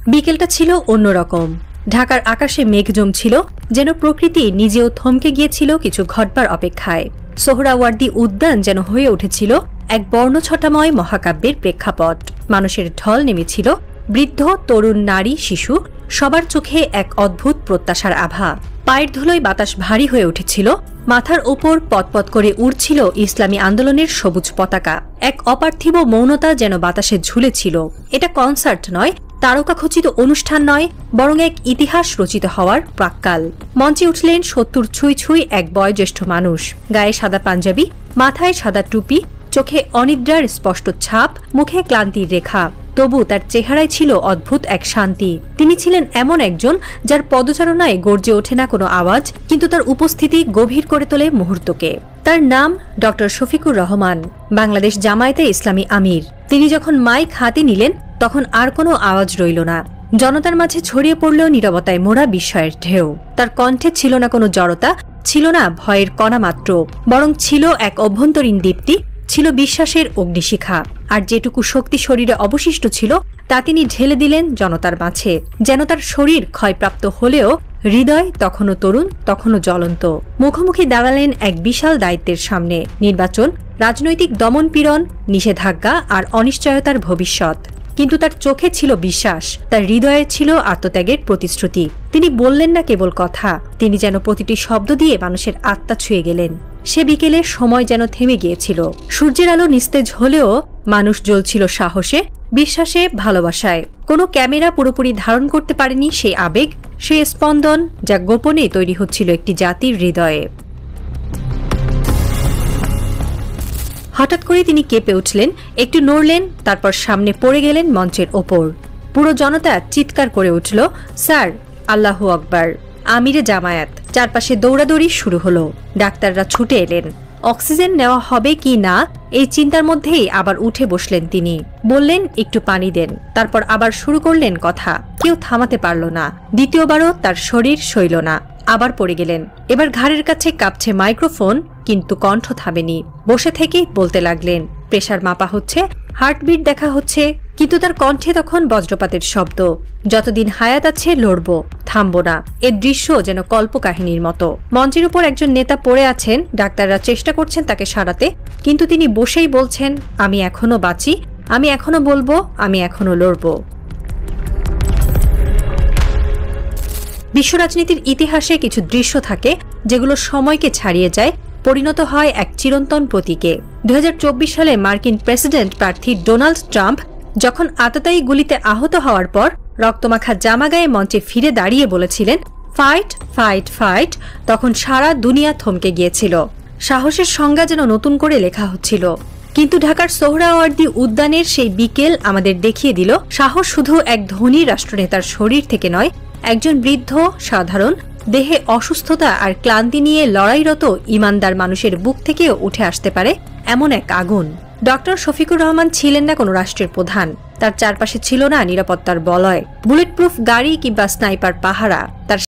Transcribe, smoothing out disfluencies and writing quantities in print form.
বিকেলটা ছিল অন্যরকম। ঢাকার আকাশে মেঘ জমছিল, যেন প্রকৃতি নিজেও থমকে গিয়েছিল কিছু ঘটবার অপেক্ষায়। সোহরাওয়ার্দী উদ্যান যেন হয়ে উঠেছিল এক বর্ণছটাময় মহাকাব্যের প্রেক্ষাপট। মানুষের ঢল নেমেছিল, বৃদ্ধ, তরুণ, নারী, শিশু, সবার চোখে এক অদ্ভুত প্রত্যাশার আভা। পায়ের ধুলোয় বাতাস ভারী হয়ে উঠেছিল, মাথার ওপর পতপত করে উড়ছিল ইসলামী আন্দোলনের সবুজ পতাকা। এক অপার্থিব মৌনতা যেন বাতাসে ঝুলেছিল। এটা কনসার্ট নয়, তারকাখচিত অনুষ্ঠান নয়, বরং এক ইতিহাস রচিত হওয়ার প্রাক্কাল। মঞ্চে উঠলেন ৭০ ছুঁই ছুঁই এক বয়োজ্যেষ্ঠ মানুষ। গায়ে সাদা পাঞ্জাবি, মাথায় সাদা টুপি, চোখে অনিদ্রার স্পষ্ট ছাপ, মুখে ক্লান্তির রেখা। তবু তার চেহারায় ছিল অদ্ভুত এক শান্তি। তিনি ছিলেন এমন একজন যার পদচারণায় গর্জে ওঠে না কোনো আওয়াজ, কিন্তু তার উপস্থিতি গভীর করে তোলে মুহূর্তকে। তার নাম ডক্টর শফিকুর রহমান, বাংলাদেশ জামায়াতে ইসলামী আমির। তিনি যখন মাইক হাতে নিলেন তখন আর কোনো আওয়াজ রইল না। জনতার মাঝে ছড়িয়ে পড়ল নীরবতায় মোড়া বিস্ময়ের ঢেউ। তার কণ্ঠে ছিল না কোনো জড়তা, ছিল না ভয়ের কণা মাত্র, বরং ছিল এক অভ্যন্তরীণ দীপ্তি, ছিল বিশ্বাসের অগ্নিশিখা। আর যেটুকু শক্তি শরীরে অবশিষ্ট ছিল তা তিনি ঢেলে দিলেন জনতার মাঝে। যেন তার শরীর ক্ষয়প্রাপ্ত হলেও হৃদয় তখনও তরুণ, তখনও জ্বলন্ত। মুখোমুখি দাঁড়ালেন এক বিশাল দায়িত্বের সামনে। নির্বাচন, রাজনৈতিক দমনপীড়ন, নিষেধাজ্ঞা আর অনিশ্চয়তার ভবিষ্যৎ। কিন্তু তার চোখে ছিল বিশ্বাস, তার হৃদয়ে ছিল আত্মত্যাগের প্রতিশ্রুতি। তিনি বললেন না কেবল কথা, তিনি যেন প্রতিটি শব্দ দিয়ে মানুষের আত্মা ছুঁয়ে গেলেন। সে বিকেলে সময় যেন থেমে গিয়েছিল। সূর্যের আলো নিস্তেজ হলেও মানুষ জ্বলছিল সাহসে, বিশ্বাসে, ভালোবাসায়। কোনো ক্যামেরা পুরোপুরি ধারণ করতে পারেনি সেই আবেগ, সেই স্পন্দন যা গোপনে তৈরি হচ্ছিল একটি জাতির হৃদয়ে। হঠাৎ করে তিনি কেঁপে উঠলেন, একটু নড়লেন, তারপর সামনে পড়ে গেলেন মঞ্চের ওপর। পুরো জনতা চিৎকার করে উঠল, স্যার, আল্লাহু আকবার, আমিরে জামায়াত। চারপাশে দৌড়াদৌড়ি শুরু হলো। ডাক্তাররা ছুটে এলেন। অক্সিজেন নেওয়া হবে কি না এই চিন্তার মধ্যেই আবার উঠে বসলেন তিনি। বললেন, একটু পানি দেন। তারপর আবার শুরু করলেন কথা। কেউ থামাতে পারল না। দ্বিতীয়বারও তার শরীর সইল না, আবার পড়ে গেলেন। এবার ঘাড়ের কাছে কাঁপছে মাইক্রোফোন, কিন্তু কণ্ঠ থামেনি। বসে থেকেই বলতে লাগলেন। প্রেসার মাপা হচ্ছে, হার্টবিট দেখা হচ্ছে, কিন্তু তার কণ্ঠে তখন বজ্রপাতের শব্দ। যতদিন হায়াত আছে লড়ব, থামব না। এর দৃশ্য যেন কল্পকাহিনীর মতো। মঞ্চের উপর একজন নেতা পড়ে আছেন, ডাক্তাররা চেষ্টা করছেন তাকে সারাতে, কিন্তু তিনি বসেই বলছেন, আমি এখনো বাঁচি, আমি এখনো বলবো, আমি এখনো লড়ব। বিশ্ব রাজনীতির ইতিহাসে কিছু দৃশ্য থাকে যেগুলো সময়কে ছাড়িয়ে যায়, পরিণত হয় এক চিরন্তন প্রতীকে। 2024 সালে মার্কিন প্রেসিডেন্ট প্রার্থী ডোনাল্ড ট্রাম্প যখন আততায়ী গুলিতে আহত হওয়ার পর রক্তমাখা জামা গায়ে মঞ্চে ফিরে দাঁড়িয়ে বলেছিলেন, ফাইট ফাইট ফাইট, তখন সারা দুনিয়া থমকে গিয়েছিল। সাহসের সংজ্ঞা যেন নতুন করে লেখা হচ্ছিল। কিন্তু ঢাকার সোহরাওয়ার্দী উদ্যানের সেই বিকেল আমাদের দেখিয়ে দিল, সাহস শুধু এক ধনী রাষ্ট্রনেতার শরীর থেকে নয়, একজন বৃদ্ধ, সাধারণ, দেহে অসুস্থতা আর ক্লান্তি নিয়ে লড়াইরত ইমানদার মানুষের বুক থেকেও উঠে আসতে পারে এমন এক আগুন। ডক্টর শফিকুর রহমান ছিলেন না কোনো রাষ্ট্রের প্রধান। তার চারপাশে ছিল না নিরাপত্তার বলয়, বুলেট প্রুফ গাড়ি কিংবা স্নাইপার পাহারা। তার